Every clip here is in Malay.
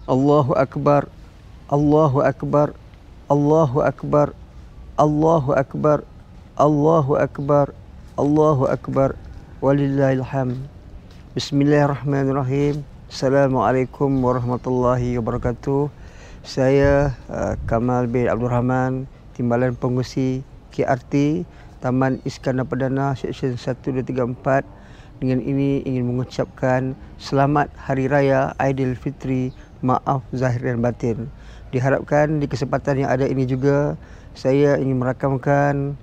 Allahu Akbar, Allahu Akbar, Allahu Akbar, Allahu Akbar, Allahu Akbar, Allahu Akbar, walillahil hamd. Bismillahirrahmanirrahim. Assalamualaikum warahmatullahi wabarakatuh. Saya Kamal bin Abdul Rahman, Timbalan Pengurusi KRT Taman Iskandar Perdana Seksyen 1, 2, 3, 4. Dengan ini ingin mengucapkan selamat Hari Raya Aidilfitri, maaf zahir dan batin. Diharapkan di kesempatan yang ada ini juga saya ingin merakamkan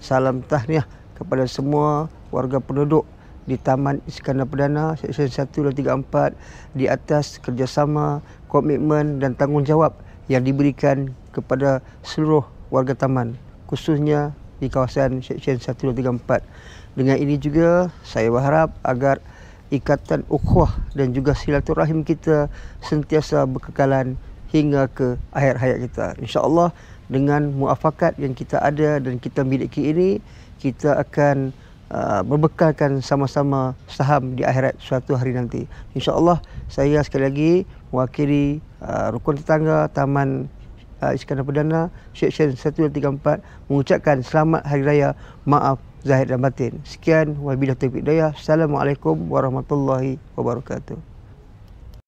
salam tahniah kepada semua warga penduduk di Taman Iskandar Perdana Seksyen 1, 2, 3, 4 di atas kerjasama, komitmen dan tanggungjawab yang diberikan kepada seluruh warga taman, khususnya di kawasan Seksyen 1, 2, 3, 4. Dengan ini juga saya berharap agar ikatan ukhuwah dan juga silaturahim kita sentiasa berkekalan hingga ke akhir hayat kita. InsyaAllah dengan muafakat yang kita ada dan kita miliki ini, kita akan berbekalkan sama-sama saham di akhirat suatu hari nanti. InsyaAllah saya sekali lagi mewakili rukun tetangga Taman Iskandar Perdana Seksyen 1, 2, 3, 4 mengucapkan selamat Hari Raya, maaf zahir dan batin. Sekian, wabillahi taufiq hidayah. Assalamualaikum warahmatullahi wabarakatuh.